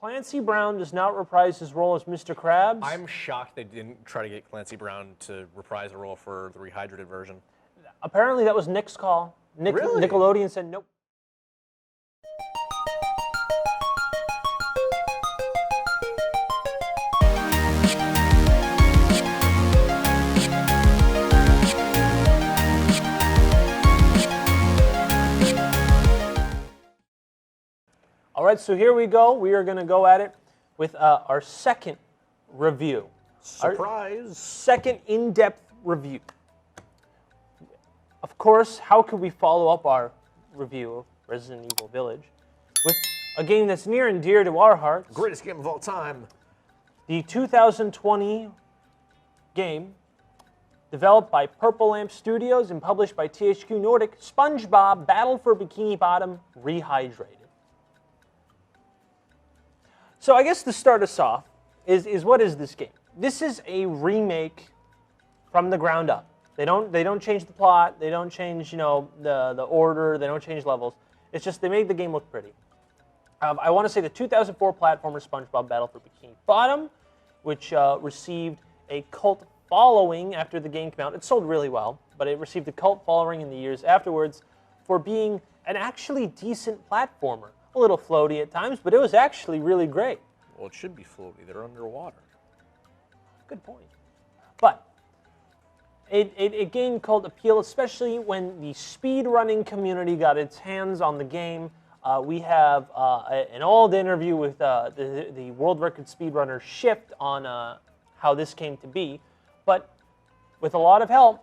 Clancy Brown does not reprise his role as Mr. Krabs. I'm shocked they didn't try to get Clancy Brown to reprise the role for the Rehydrated version. Apparently that was Nick's call. Really? Nickelodeon said nope. All right, so here we go. We are going to go at it with our second review. Surprise! Our second in-depth review. Of course, how could we follow up our review of Resident Evil Village with a game that's near and dear to our hearts? Greatest game of all time. The 2020 game, developed by Purple Lamp Studios and published by THQ Nordic, SpongeBob Battle for Bikini Bottom Rehydrated. So I guess to start us off is what is this game? This is a remake from the ground up. They don't change the plot. They don't change the order. They don't change levels. It's just they made the game look pretty. I want to say the 2004 platformer SpongeBob Battle for Bikini Bottom, which received a cult following after the game came out. It sold really well, but it received a cult following in the years afterwards for being an actually decent platformer. A little floaty at times, but it was actually really great. Well, it should be floaty. They're underwater. Good point. But it gained cult appeal, especially when the speedrunning community got its hands on the game. We have an old interview with the world record speedrunner Shift on how this came to be. But with a lot of help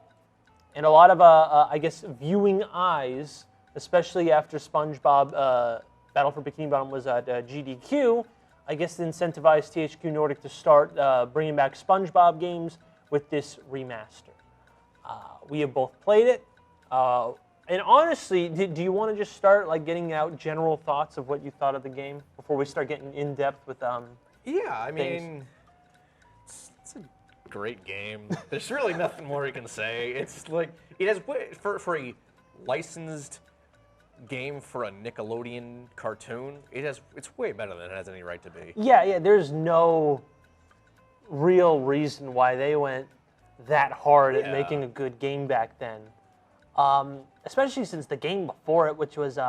and a lot of, I guess, viewing eyes, especially after SpongeBob Battle for Bikini Bottom was at GDQ, I guess it incentivized THQ Nordic to start bringing back SpongeBob games with this remaster. We have both played it, and honestly, do you want to just start like getting out general thoughts of what you thought of the game before we start getting in depth with Yeah, I mean, it's a great game. There's really nothing more you can say. It's like it has for a licensed game for a Nickelodeon cartoon, it's way better than it has any right to be. Yeah, there's no real reason why they went that hard at making a good game back then. Especially since the game before it, which was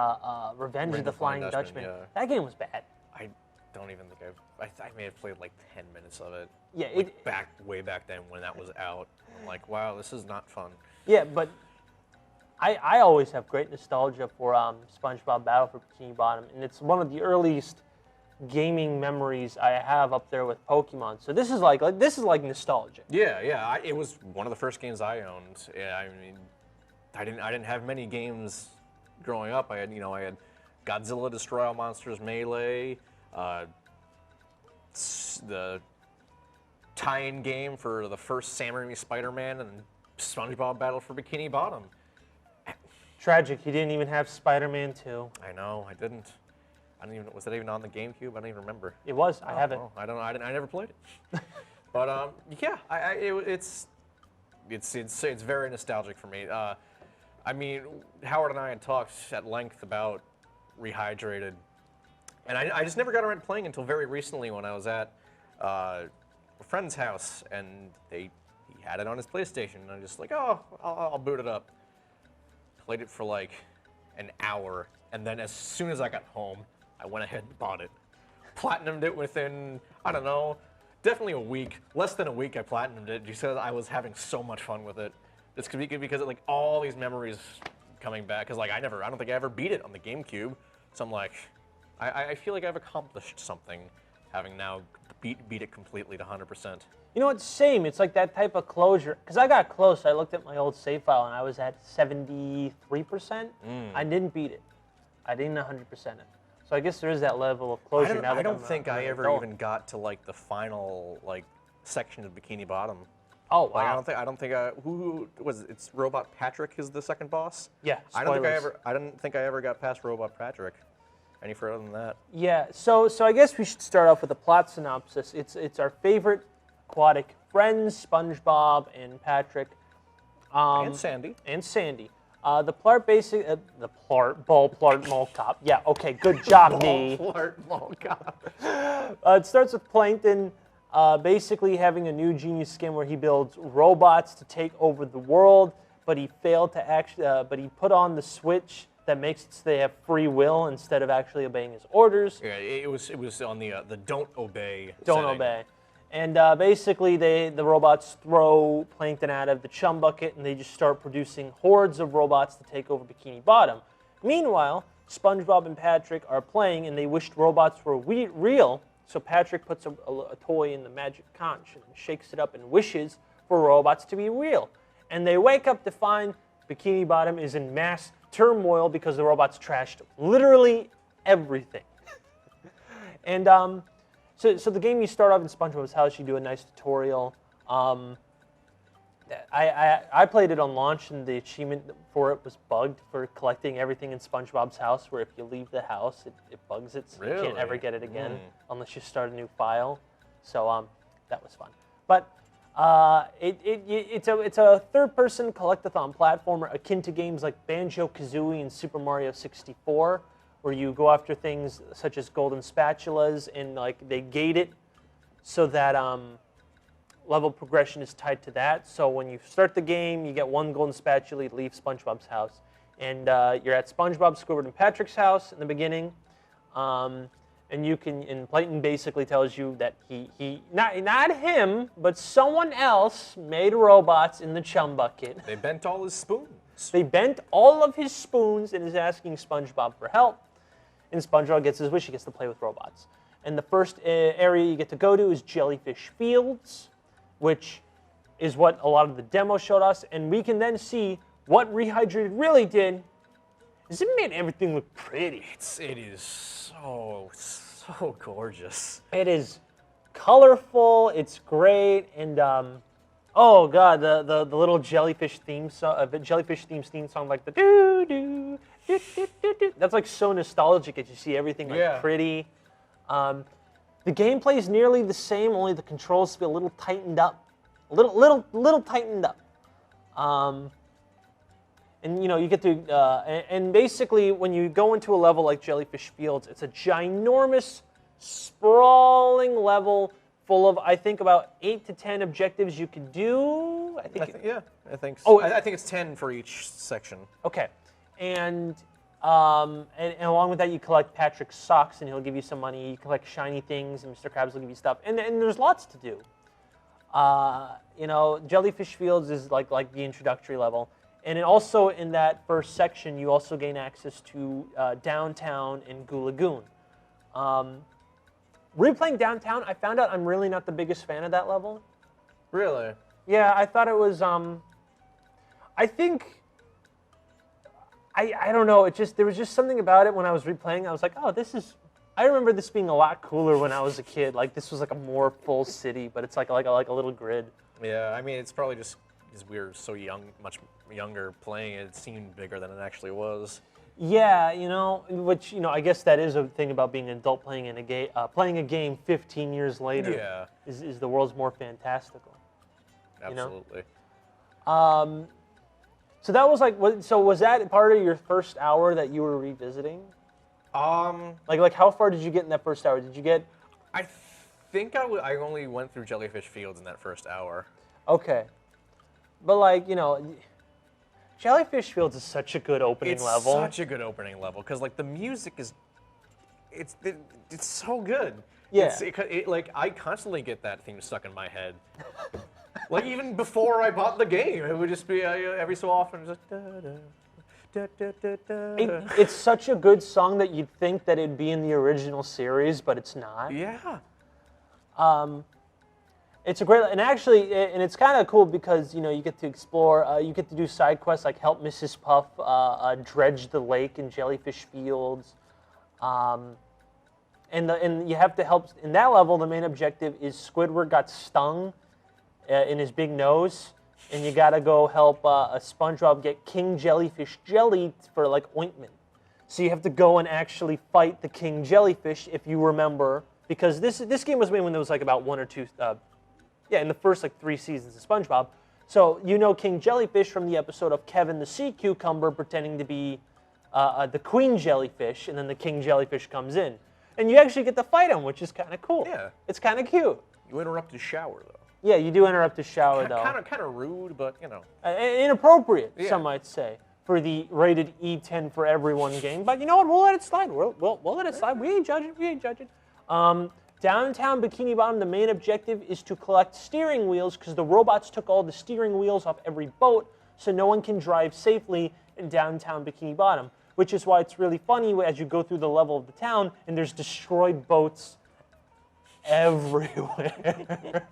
Revenge of the Flying Dutchman, that game was bad. I don't even think I may have played like 10 minutes of it. Yeah, like way back then when that was out. I'm like, wow, this is not fun. Yeah, but I always have great nostalgia for SpongeBob Battle for Bikini Bottom, and it's one of the earliest gaming memories I have up there with Pokemon. So this is like nostalgia. Yeah. It was one of the first games I owned. Yeah, I mean, I didn't have many games growing up. I had Godzilla Destroy All Monsters Melee, the tie-in game for the first Sam Raimi Spider-Man, and SpongeBob Battle for Bikini Bottom. Tragic, he didn't even have Spider-Man 2. I know, I didn't. Was that even on the GameCube? I don't even remember. It was, I have it. I don't know, I never played it. But yeah, it's very nostalgic for me. I mean, Howard and I had talked at length about Rehydrated, and I just never got around to playing until very recently when I was at a friend's house, and he had it on his PlayStation, and I'm just like, oh, I'll boot it up. Played it for like an hour, and then as soon as I got home, I went ahead and bought it. Platinumed it within, I don't know, definitely a week. Less than a week I platinumed it because I was having so much fun with it. It's because like all these memories coming back, because like I don't think I ever beat it on the GameCube. So I'm like, I feel like I've accomplished something having now beat it completely to 100%. You know, it's same. It's like that type of closure. Because I got close. I looked at my old save file, and I was at 73%. I didn't beat it. I didn't 100% it. So I guess there is that level of closure. I don't think I ever even got to like the final like section of Bikini Bottom. Oh wow! Like, I don't think who was it? It's Robot Patrick is the second boss. Yeah. I don't think I ever got past Robot Patrick. Any further than that? Yeah. So I guess we should start off with a plot synopsis. It's our favorite aquatic friends, SpongeBob and Patrick. And Sandy. The plart basic, the plart, ball plart mall cop. Yeah, okay, good job, me. Plart mall cop. It starts with Plankton basically having a new genius scheme where he builds robots to take over the world, but he failed to actually, but he put on the switch that makes it so they have free will instead of actually obeying his orders. Yeah, it was on the don't obey. Don't setting. obey. And basically, the robots throw Plankton out of the chum bucket, and they just start producing hordes of robots to take over Bikini Bottom. Meanwhile, SpongeBob and Patrick are playing, and they wished robots were real. So Patrick puts a toy in the magic conch and shakes it up and wishes for robots to be real. And they wake up to find Bikini Bottom is in mass turmoil because the robots trashed literally everything. And So the game, you start off in SpongeBob's house, you do a nice tutorial. I played it on launch, and the achievement for it was bugged for collecting everything in SpongeBob's house, where if you leave the house, it bugs it, so you can't ever get it again unless you start a new file. So that was fun. But it's a third-person collectathon platformer akin to games like Banjo-Kazooie and Super Mario 64, where you go after things such as golden spatulas, and like they gate it so that level progression is tied to that. So when you start the game, you get one golden spatula, you leave SpongeBob's house, and you're at SpongeBob, Squidward, and Patrick's house in the beginning, and you can. And Plankton basically tells you that he not him, but someone else made robots in the chum bucket. They bent all his spoons. They bent all of his spoons and is asking SpongeBob for help. And SpongeBob gets his wish, he gets to play with robots. And the first area you get to go to is Jellyfish Fields, which is what a lot of the demo showed us. And we can then see what Rehydrated really did is it made everything look pretty. It is so gorgeous. It is colorful, it's great, and oh god, the little jellyfish theme song, jellyfish theme song, like the doo doo. That's like so nostalgic as you see everything like pretty. The gameplay is nearly the same, only the controls feel a little tightened up, little tightened up. And you know you get to and basically when you go into a level like Jellyfish Fields, it's a ginormous, sprawling level full of I think about 8 to 10 objectives you could do. I think so. Oh, I think it's 10 for each section. Okay. And along with that, you collect Patrick's socks, and he'll give you some money. You collect shiny things, and Mr. Krabs will give you stuff. And there's lots to do. You know, Jellyfish Fields is like the introductory level. And also in that first section, you also gain access to Downtown and Goo Lagoon. Replaying Downtown, I found out I'm really not the biggest fan of that level. Really? Yeah, I thought it was, I think... I don't know. There was just something about it when I was replaying. I was like, oh, this is. I remember this being a lot cooler when I was a kid. Like this was like a more full city, but it's like a little grid. Yeah, I mean it's probably just because we were so young, much younger playing it. It seemed bigger than it actually was. Yeah, you know, which I guess that is a thing about being an adult playing in a game. Playing a game 15 years later. Yeah. Is the world's more fantastical. Absolutely. You know? So that was like, so was that part of your first hour that you were revisiting? Like how far did you get in that first hour? Did you get? I think I only went through Jellyfish Fields in that first hour. Okay, but like Jellyfish Fields is such a good opening level. It's such a good opening level because like the music is, it's so good. Yeah. Like I constantly get that theme stuck in my head. Like even before I bought the game, it would just be every so often just. It's such a good song that you'd think that it'd be in the original series, but it's not. Yeah. It's a great, and actually, and it's kind of cool because you get to explore, you get to do side quests like help Mrs. Puff dredge the lake in Jellyfish Fields, and you have to help in that level. The main objective is Squidward got stung in his big nose, and you gotta go help a SpongeBob get King Jellyfish jelly for like ointment. So you have to go and actually fight the King Jellyfish if you remember, because this game was made when there was like about one or two, in the first like 3 seasons of SpongeBob. So you know King Jellyfish from the episode of Kevin the Sea Cucumber pretending to be the Queen Jellyfish, and then the King Jellyfish comes in. And you actually get to fight him, which is kind of cool. Yeah. It's kind of cute. You interrupt his shower, though. Yeah, you do interrupt his shower, though. Kind of rude, but, you know. Inappropriate, Yeah. some might say, for the rated E10 for everyone game. But you know what? We'll let it slide. We'll let it slide. We ain't judging. We ain't judging. Downtown Bikini Bottom, the main objective is to collect steering wheels because the robots took all the steering wheels off every boat, so no one can drive safely in downtown Bikini Bottom, which is why it's really funny as you go through the level of the town and there's destroyed boats everywhere.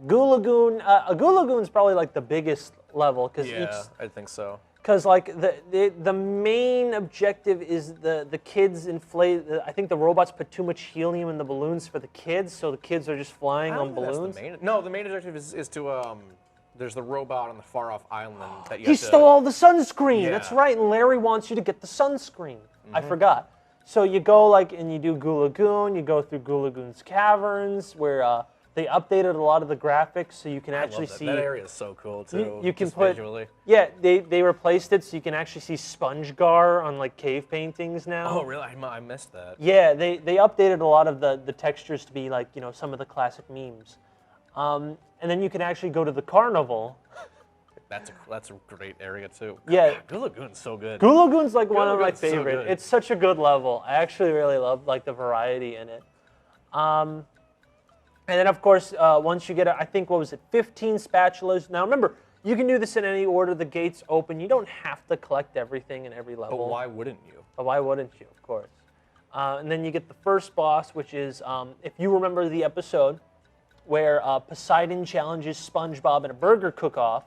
Goo Lagoon, Goo Lagoon is probably like the biggest level because I think so. Because like the main objective is the kids inflate. I think the robots put too much helium in the balloons for the kids, so the kids are just flying on balloons. No, the main objective is to there's the robot on the far off island that you He have to, stole all the sunscreen. Yeah. That's right, and Larry wants you to get the sunscreen. I forgot. So you go like and you do Goo Lagoon. You go through Goo Lagoon's caverns where they updated a lot of the graphics, so you can actually see. That area is so cool too. You can just put. visually. Yeah, they replaced it so you can actually see SpongeGar on like cave paintings now. Oh really? I missed that. Yeah, they updated a lot of the textures to be like, you know, some of the classic memes. And then you can actually go to the carnival. That's a great area too. Yeah. Goo Lagoon's so good. Goo Lagoon's like one of my Lagoon's so favorite. good. It's such a good level. I actually really love like the variety in it. And then of course, once you get, I think, what was it, 15 spatulas. Now remember, you can do this in any order. The gates open. You don't have to collect everything in every level. But why wouldn't you? But why wouldn't you? Of course. And then you get the first boss, which is, if you remember the episode where Poseidon challenges SpongeBob in a burger cook-off,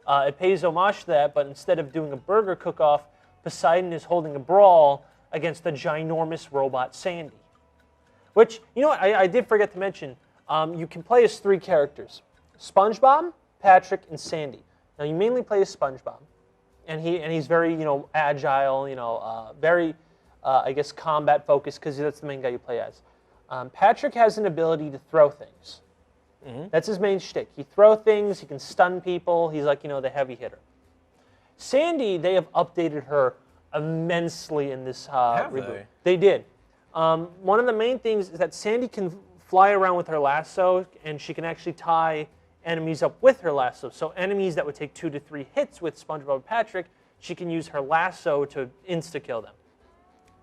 it pays homage to that, but instead of doing a burger cook-off, Poseidon is holding a brawl against the ginormous robot Sandy. Which, you know what, I did forget to mention, you can play as 3 characters: SpongeBob, Patrick, and Sandy. Now you mainly play as SpongeBob, and he's very, you know, agile, you know, very, I guess, combat focused because that's the main guy you play as. Patrick has an ability to throw things. That's his main shtick. He throws things. He can stun people. He's like, you know, the heavy hitter. Sandy, they have updated her immensely in this reboot. They did. One of the main things is that Sandy can fly around with her lasso, and she can actually tie enemies up with her lasso. So enemies that would take 2 to 3 hits with SpongeBob and Patrick, she can use her lasso to insta-kill them.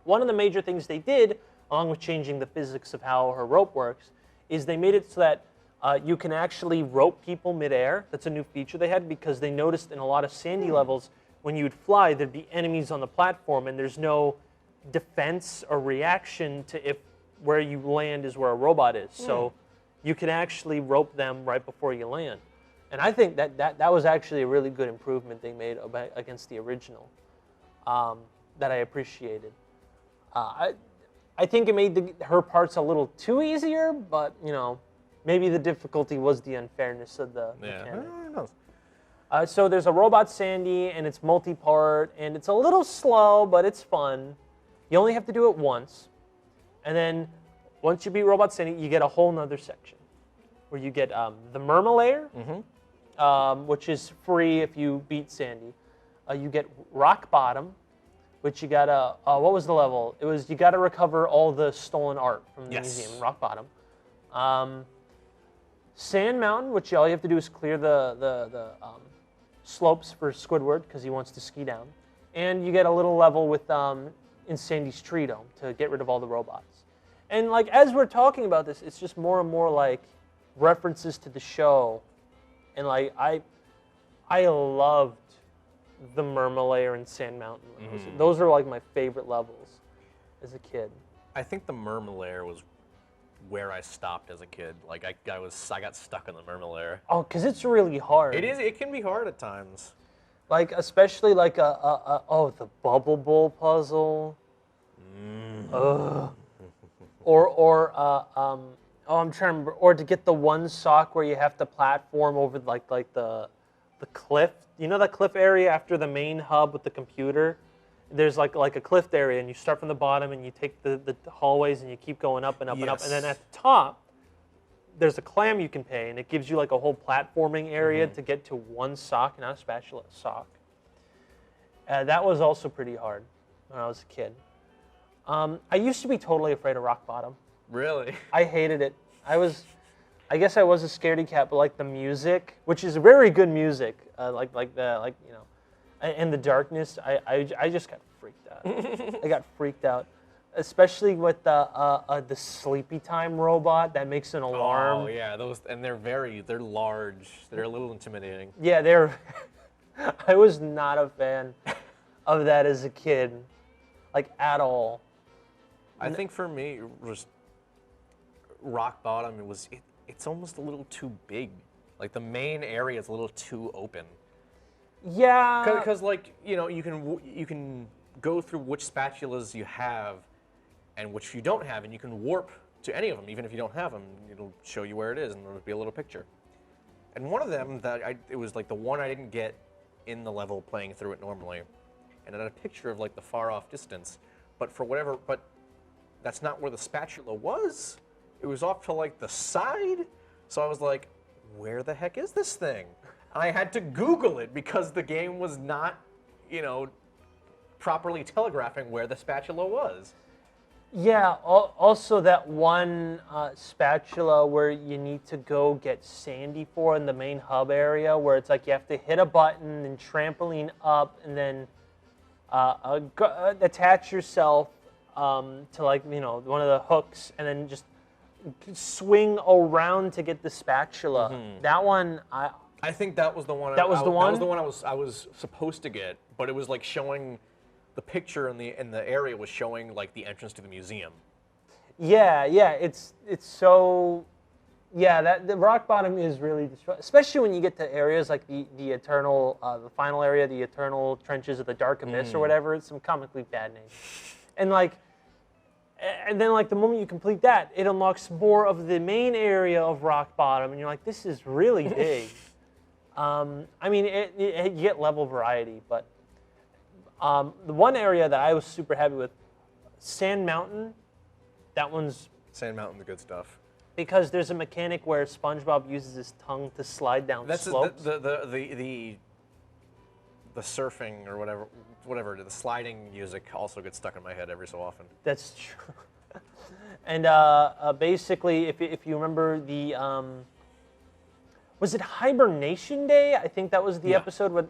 One of the major things they did, along with changing the physics of how her rope works, is they made it so that you can actually rope people midair. That's a new feature they had because they noticed in a lot of Sandy levels, when you would fly, there'd be enemies on the platform, and there's no defense or reaction to if where you land is where a robot is. So you can actually rope them right before you land. And I think that was actually a really good improvement they made against the original that I appreciated. I think it made her parts a little too easier, but, you know, maybe the difficulty was the unfairness of the mechanic. Who knows? So there's a robot Sandy, and it's multi-part, and it's a little slow, but it's fun. You only have to do it once. And then once you beat Robot Sandy, you get a whole nother section where you get the Mermalair, which is free if you beat Sandy. You get Rock Bottom, which you gotta, what was the level? It was, you gotta recover all the stolen art from the museum, Rock Bottom. Sand Mountain, which all you have to do is clear the slopes for Squidward because he wants to ski down. And you get a little level with in Sandy's Tree Dome to get rid of all the robots. And like as we're talking about this, it's just more and more like references to the show. And like I loved the Mermalair and Sand Mountain. Those are like my favorite levels as a kid. I think the Mermalair was where I stopped as a kid. Like I got stuck in the Mermalair. Oh, because it's really hard. It is. It can be hard at times. Like especially like the Bubble Bowl puzzle. I'm trying to remember. Or to get the one sock where you have to platform over like the cliff. You know that cliff area after the main hub with the computer? There's like a cliff area, and you start from the bottom, and you take the hallways, and you keep going up and up and up, and then at the top, there's a clam you can pay, and it gives you like a whole platforming area to get to one sock, not a spatula, a sock. That was also pretty hard when I was a kid. I used to be totally afraid of rock bottom. Really? I hated it. I guess I was a scaredy cat, but like the music, which is very good music, and the darkness, I just got freaked out. I got freaked out, especially with the sleepy time robot that makes an alarm. Oh yeah, those, and they're large. They're a little intimidating. Yeah, I was not a fan of that as a kid, like at all. I think for me, it was rock bottom. It's almost a little too big. Like the main area is a little too open. Yeah. Because like you can go through which spatulas you have, and which you don't have, and you can warp to any of them, even if you don't have them. It'll show you where it is, and there'll be a little picture. And one of them it was like the one I didn't get in the level playing through it normally, and it had a picture of like the far off distance, but that's not where the spatula was. It was off to like the side. So I was like, where the heck is this thing? And I had to Google it because the game was not, properly telegraphing where the spatula was. Yeah, also that one spatula where you need to go get Sandy for in the main hub area, where it's like you have to hit a button and trampoline up and then attach yourself to like, one of the hooks and then just swing around to get the spatula. That one, I think that was the one. That was the one? That was the one I was supposed to get, but it was like showing the picture in the area was showing like the entrance to the museum. Yeah, it's so. Yeah, that the rock bottom is really especially when you get to areas like the eternal, the final area, the eternal trenches of the dark abyss or whatever. It's some comically bad name, and then like the moment you complete that, it unlocks more of the main area of rock bottom, and you're like, this is really big. I mean, you get level variety, but the one area that I was super happy with, Sand Mountain, Sand Mountain's good stuff. Because there's a mechanic where SpongeBob uses his tongue to slide down slopes. The surfing or whatever, the sliding music also gets stuck in my head every so often. That's true. And basically, if you remember the, was it Hibernation Day? I think that was the episode where,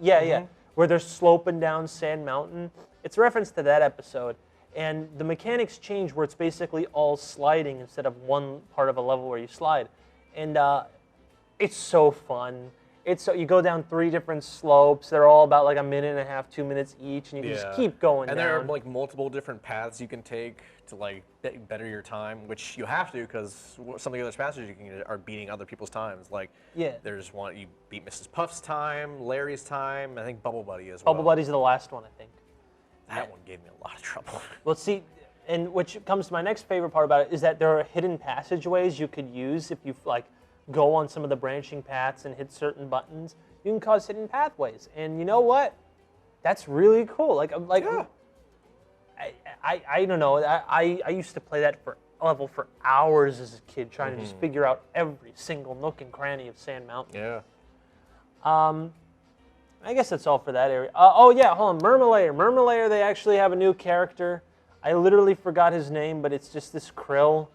where they're sloping down Sand Mountain. It's a reference to that episode. And the mechanics change where it's basically all sliding instead of one part of a level where you slide. And it's so fun. You go down 3 different slopes. They're all about like 1.5 minutes, 2 minutes each, and you can just keep going down. And there are like multiple different paths you can take to like better your time, which you have to because some of the other spatulas you can get are beating other people's times. Like there's one you beat Mrs. Puff's time, Larry's time, I think Bubble Buddy as well. Bubble Buddy's the last one, I think. That one gave me a lot of trouble. Well, see, and which comes to my next favorite part about it is that there are hidden passageways you could use if you like go on some of the branching paths and hit certain buttons. You can cause hidden pathways, and you know what? That's really cool. I don't know. I used to play that level for hours as a kid, trying to just figure out every single nook and cranny of Sand Mountain. Yeah. I guess that's all for that area. Oh yeah, hold on, Mermalayer. Mermalayer, they actually have a new character. I literally forgot his name, but it's just this krill.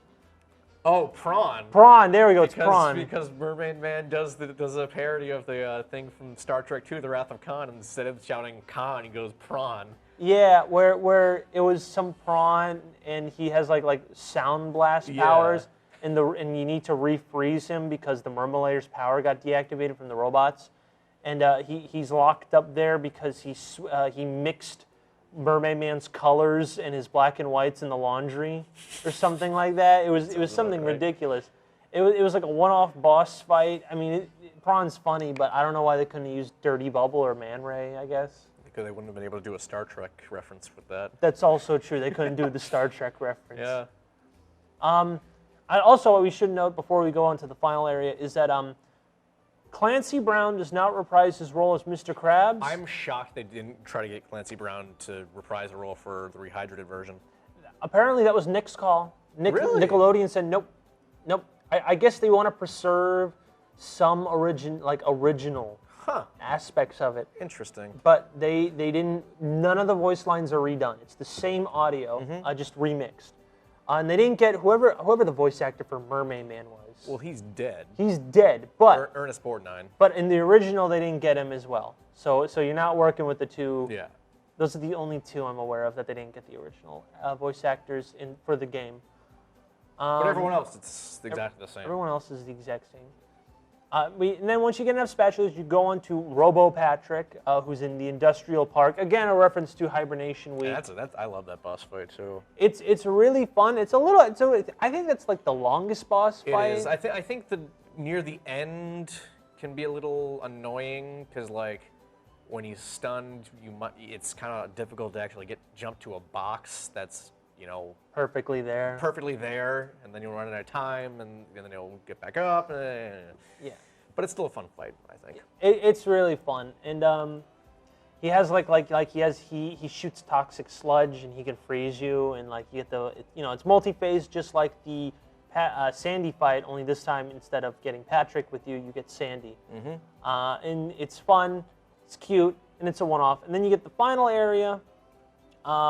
Oh, Prawn. Prawn, there we go, it's Prawn. Because Mermaid Man does a parody of the thing from Star Trek II, The Wrath of Khan, and instead of shouting Khan, he goes Prawn. Yeah, where it was some prawn, and he has like sound blast powers, and you need to refreeze him because the Mermalayer's power got deactivated from the robots. And he's locked up there because he mixed Mermaid Man's colors and his black and whites in the laundry or something like that. It was something ridiculous. It was like a one-off boss fight. I mean, Prawn's funny, but I don't know why they couldn't use Dirty Bubble or Man Ray, I guess. Because they wouldn't have been able to do a Star Trek reference with that. That's also true. They couldn't do the Star Trek reference. Yeah. Also, what we should note before we go on to the final area is that Clancy Brown does not reprise his role as Mr. Krabs. I'm shocked they didn't try to get Clancy Brown to reprise a role for the Rehydrated version. Apparently that was Nick's call. Really? Nickelodeon said, nope. I guess they want to preserve some original Huh. aspects of it. Interesting. But they didn't. None of the voice lines are redone. It's the same audio, just remixed. And they didn't get whoever the voice actor for Mermaid Man was. Well, he's dead. He's dead, but Ernest Borgnine. but in the original they didn't get him as well. So you're not working with the two. Yeah. Those are the only two I'm aware of that they didn't get the original voice actors in for the game. But everyone else, it's exactly the same. Everyone else is the exact same. And then once you get enough spatulas, you go on to Robo Patrick, who's in the industrial park. Again, a reference to Hibernation Week. Yeah, I love that boss fight too. It's really fun. It's a little. I think that's like the longest boss fight. It is. I think the near the end can be a little annoying because like when he's stunned, it's kind of difficult to actually jump to a box that's Perfectly there. perfectly there, and then you'll run out of time, and then he'll get back up. Yeah. But it's still a fun fight, I think. It's really fun, and he has he shoots toxic sludge, and he can freeze you, and like you get it's multi-phase, just like the Sandy fight. Only this time, instead of getting Patrick with you, you get Sandy. And it's fun, it's cute, and it's a one-off. And then you get the final area,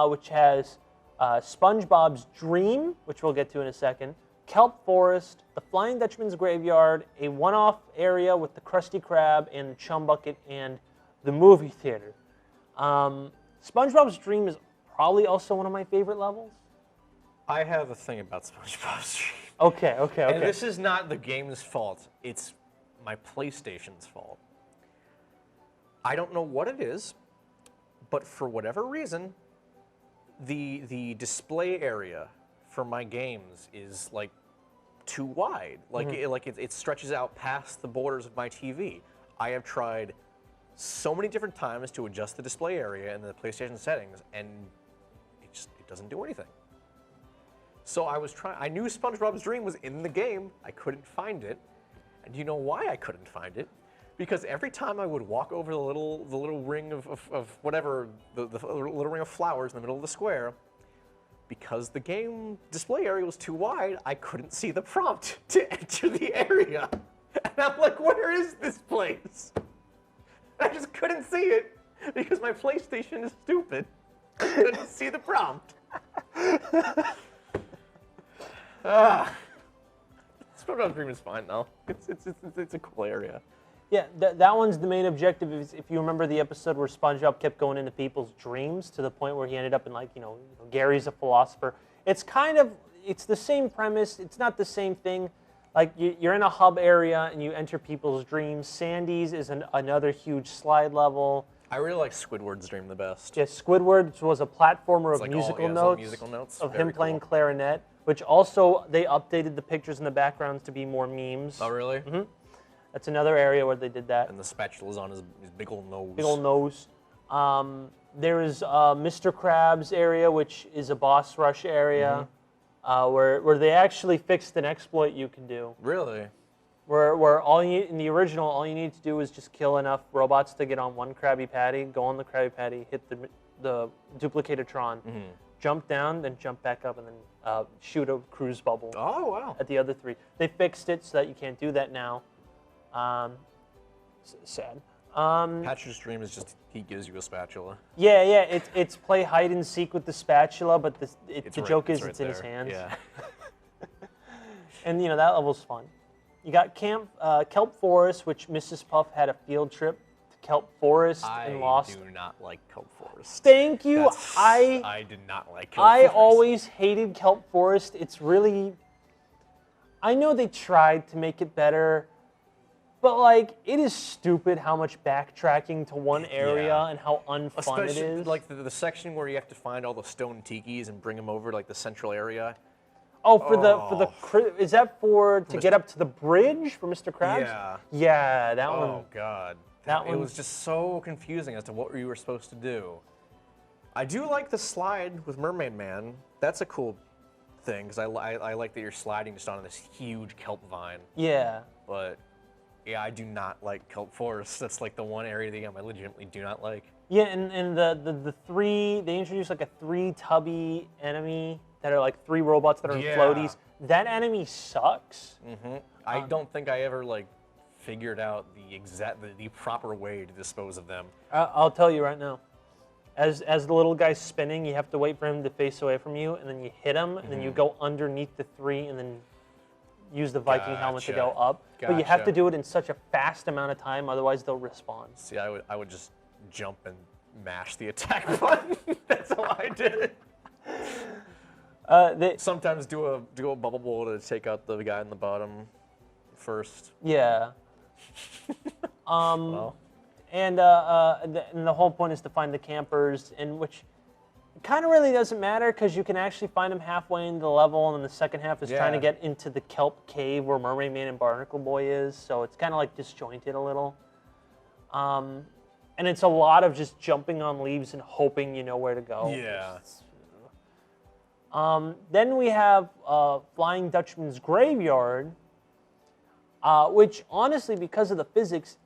which has SpongeBob's Dream, which we'll get to in a second, Kelp Forest, the Flying Dutchman's Graveyard, a one-off area with the Krusty Krab and the Chum Bucket and the movie theater. SpongeBob's Dream is probably also one of my favorite levels. I have a thing about SpongeBob's Dream. Okay. And this is not the game's fault. It's my PlayStation's fault. I don't know what it is, but for whatever reason, the display area for my games is like too wide. Like it stretches out past the borders of my TV. I have tried so many different times to adjust the display area in the PlayStation settings, and it doesn't do anything. So I knew SpongeBob's Dream was in the game. I couldn't find it. And do you know why I couldn't find it? Because every time I would walk over the little ring of whatever, the little ring of flowers in the middle of the square, because the game display area was too wide, I couldn't see the prompt to enter the area. And I'm like, where is this place? I just couldn't see it because my PlayStation is stupid. I couldn't see the prompt. SpongeBob's Dream is fine though. It's a cool area. Yeah, that one's the main objective. Is if you remember the episode where SpongeBob kept going into people's dreams to the point where he ended up in Gary's a philosopher. It's the same premise. It's not the same thing. Like you're in a hub area and you enter people's dreams. Sandy's is another huge slide level. I really like Squidward's Dream the best. Yeah, Squidward was a platformer of like musical notes of Very him playing cool. clarinet, which also they updated the pictures in the backgrounds to be more memes. Oh, really? Mm-hmm. That's another area where they did that. And the spatula's on his big old nose. Big old nose. There is Mr. Krabs area, which is a boss rush area, where they actually fixed an exploit you can do. Really? Where in the original, all you need to do is just kill enough robots to get on one Krabby Patty, go on the Krabby Patty, hit the Duplicator-tron, jump down, then jump back up, and then shoot a cruise bubble. Oh, wow. At the other three. They fixed it so that you can't do that now. Sad. Patrick's Dream is just, he gives you a spatula. Yeah, it's play hide and seek with the spatula, but the joke is it's in his hands. Yeah. And that level's fun. You got Kelp Forest, which Mrs. Puff had a field trip to Kelp Forest and lost. I do not like Kelp Forest. Thank you. I did not like Kelp Forest. I always hated Kelp Forest. It's really, I know they tried to make it better, but it is stupid how much backtracking to one area and how unfun it is. Like the section where you have to find all the stone tikis and bring them over to the central area. Oh, is that to get up to the bridge for Mr. Krabs? Yeah. Yeah, that one. Oh God, it was just so confusing as to what you were supposed to do. I do like the slide with Mermaid Man. That's a cool thing because I like that you're sliding just on this huge kelp vine. Yeah. But yeah, I do not like Kelp Forest. That's the one area of the game I legitimately do not like. Yeah, and the three, they introduced a 3 tubby enemy that are like 3 robots that are in Yeah. floaties. That enemy sucks. I don't think I ever like figured out the proper way to dispose of them. I'll tell you right now. As the little guy's spinning, you have to wait for him to face away from you, and then you hit him, and then you go underneath the 3, and then use the Viking helmet to go up. But you have to do it in such a fast amount of time, otherwise they'll respawn. See, I would just jump and mash the attack button. That's how I did it. Sometimes do a bubble bowl to take out the guy in the bottom first. Yeah. Well. And the whole point is to find the campers, in which kind of really doesn't matter because you can actually find them halfway into the level, and then the second half is trying to get into the kelp cave where Mermaid Man and Barnacle Boy is. So it's kind of like disjointed a little. And it's a lot of just jumping on leaves and hoping you know where to go. Yeah. Then we have Flying Dutchman's Graveyard, which honestly, because of the physics,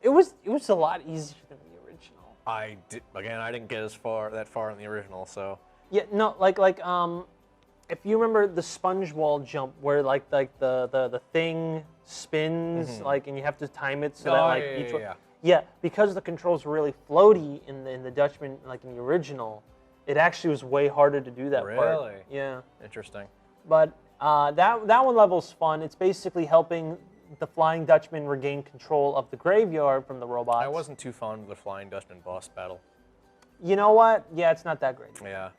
it was a lot easier than the original. I didn't get that far in the original, so. Yeah, no, like if you remember the sponge wall jump where like the thing spins and you have to time it so that each one. Yeah, because the controls were really floaty in the Dutchman, like in the original, it actually was way harder to do that part. Really? Yeah. Interesting. But that one level's fun. It's basically helping the Flying Dutchman regain control of the graveyard from the robots. I wasn't too fond of the Flying Dutchman boss battle. You know what? Yeah, it's not that great. Yeah.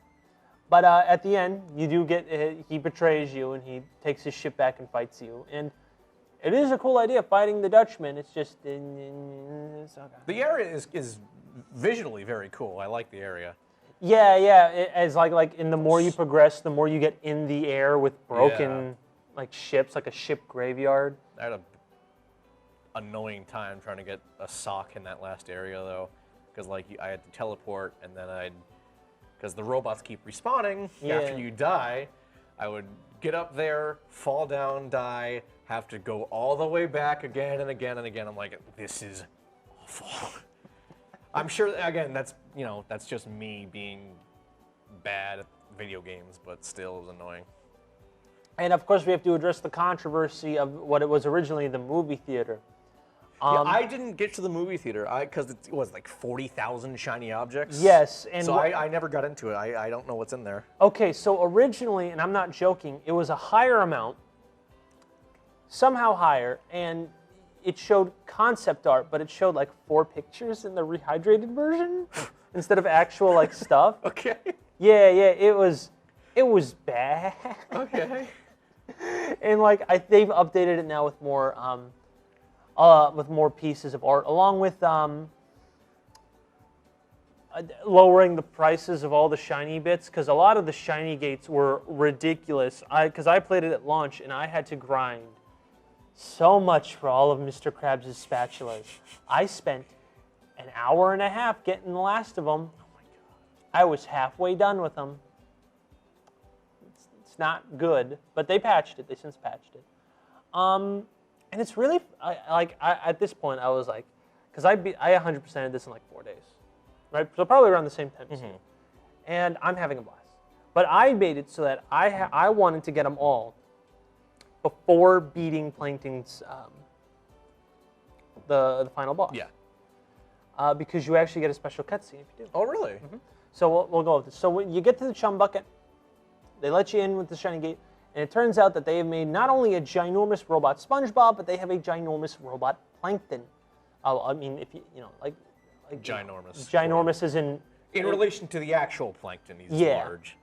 But at the end, you do get, he betrays you and he takes his ship back and fights you. And it is a cool idea, fighting the Dutchman. It's just, it's okay. The area is visually very cool. I like the area. Yeah. As like in the more you progress, the more you get in the air with broken like ships, like a ship graveyard. I had a annoying time trying to get a sock in that last area though, because like I had to teleport and then because the robots keep respawning after you die, I would get up there, fall down, die, have to go all the way back again and again and again. I'm like, this is awful. I'm sure, again, that's just me being bad at video games, but still it was annoying. And of course, we have to address the controversy of what it was originally the movie theater. I didn't get to the movie theater because it was like 40,000 shiny objects. Yes. And so I never got into it. I don't know what's in there. Okay, so originally, and I'm not joking, it was a higher amount, somehow higher, and it showed concept art, but it showed like 4 pictures in the rehydrated version instead of actual like stuff. Okay. Yeah, it was bad. Okay. And like they've updated it now with more pieces of art, along with lowering the prices of all the shiny bits, because a lot of the shiny gates were ridiculous. Because I played it at launch and I had to grind so much for all of Mr. Krabs' spatulas. I spent an hour and a half getting the last of them. Oh my god! I was halfway done with them. It's not good, but they patched it. They since patched it. And it's really at this point I was like, because I 100%ed this in like 4 days, right? So probably around the same time as you. And I'm having a blast. But I made it so that I wanted to get them all before beating Plankton's the final boss. Yeah. Because you actually get a special cutscene if you do. Oh really? So we'll go with this. So when you get to the chum bucket, they let you in with the shiny gate. And it turns out that they have made not only a ginormous robot SpongeBob, but they have a ginormous robot Plankton. I mean, if like ginormous. Ginormous is in relation to the actual Plankton, he's large.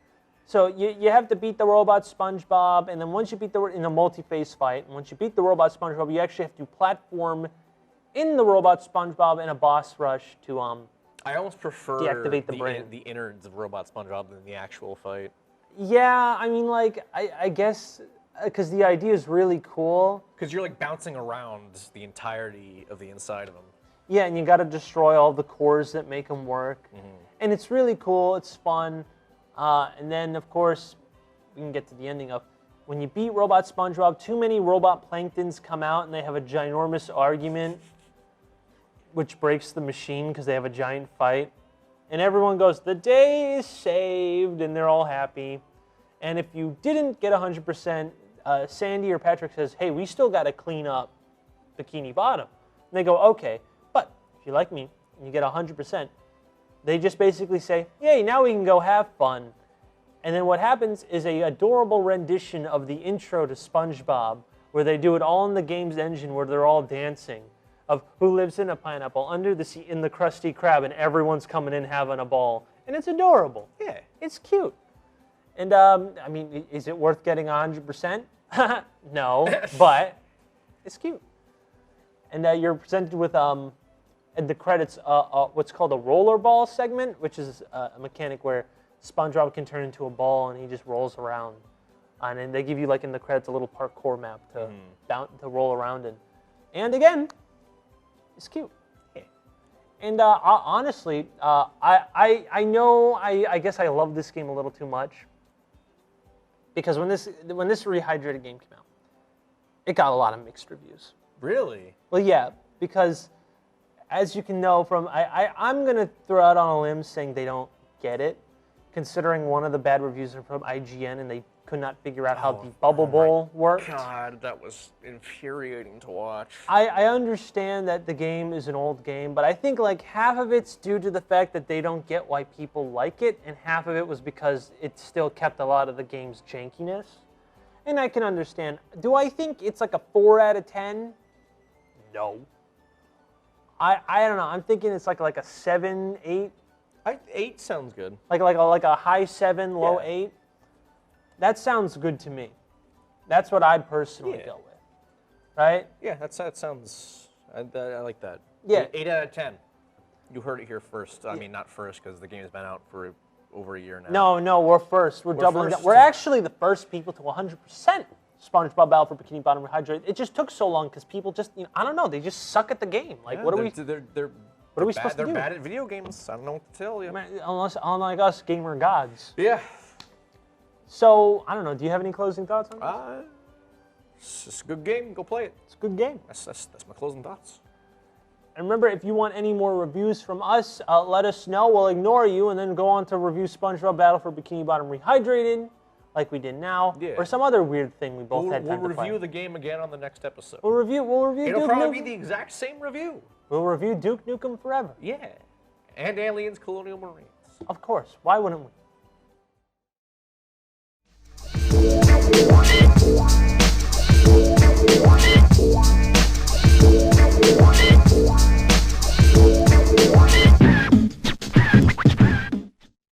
So you have to beat the robot SpongeBob, and then once you beat in a multi-phase fight, and once you beat the robot SpongeBob, you actually have to platform in the robot SpongeBob in a boss rush to I almost prefer deactivate the brain. The innards of robot SpongeBob than the actual fight. Yeah, I mean, like, I guess, because the idea is really cool. Because you're, like, bouncing around the entirety of the inside of them. Yeah, and you got to destroy all the cores that make them work. And it's really cool. It's fun. And then, of course, we can get to the ending of, when you beat Robot SpongeBob, too many Robot Planktons come out, and they have a ginormous argument, which breaks the machine because they have a giant fight. And everyone goes, the day is saved, and they're all happy. And if you didn't get 100%, Sandy or Patrick says, hey, we still got to clean up Bikini Bottom. And they go, okay, but if you like me and you get 100%, they just basically say, yay, now we can go have fun. And then what happens is a adorable rendition of the intro to SpongeBob, where they do it all in the game's engine, where they're all dancing, of who lives in a pineapple under the sea in the Krusty Krab, and everyone's coming in having a ball. And it's adorable. Yeah. It's cute. And, I mean, is it worth getting 100%? No, but it's cute. And you're presented with, in the credits, what's called a rollerball segment, which is a mechanic where SpongeBob can turn into a ball and he just rolls around. And then they give you, like in the credits, a little parkour map to roll around in. And again, it's cute. Yeah. And honestly, I know I guess I love this game a little too much. Because when this Rehydrated game came out, it got a lot of mixed reviews. Really? Well, yeah, because as you can know from, I'm going to throw out on a limb saying they don't get it, considering one of the bad reviews are from IGN and they could not figure out how the Bubble Bowl worked. God, that was infuriating to watch. I understand that the game is an old game, but I think like half of it's due to the fact that they don't get why people like it, and half of it was because it still kept a lot of the game's jankiness. And I can understand. Do I think it's like a 4 out of 10? No. I don't know. I'm thinking it's like a 7, 8. 8 sounds good. Like a high 7, low 8. That sounds good to me. That's what I'd personally go with, right? Yeah, that sounds. I like that. Yeah. 8 out of 10. You heard it here first. I mean, not first because the game's been out for over a year now. No, we're first. We're doubling down. We're actually the first people to 100% SpongeBob Battle for Bikini Bottom Rehydrated. It just took so long because people just, I don't know, they just suck at the game. Like, what are we? They're what are we supposed to do? They're bad at video games. I don't know what to tell you. Unlike us, gamer gods. Yeah. So, I don't know, do you have any closing thoughts on this? It's just a good game. Go play it. It's a good game. That's my closing thoughts. And remember, if you want any more reviews from us, let us know. We'll ignore you and then go on to review SpongeBob Battle for Bikini Bottom Rehydrated, like we did now, or some other weird thing we both had time to play. We'll review the game again on the next episode. We'll review It'll Duke probably Nukem. be the exact same review. We'll review Duke Nukem Forever. Yeah. And Aliens Colonial Marines. Of course. Why wouldn't we?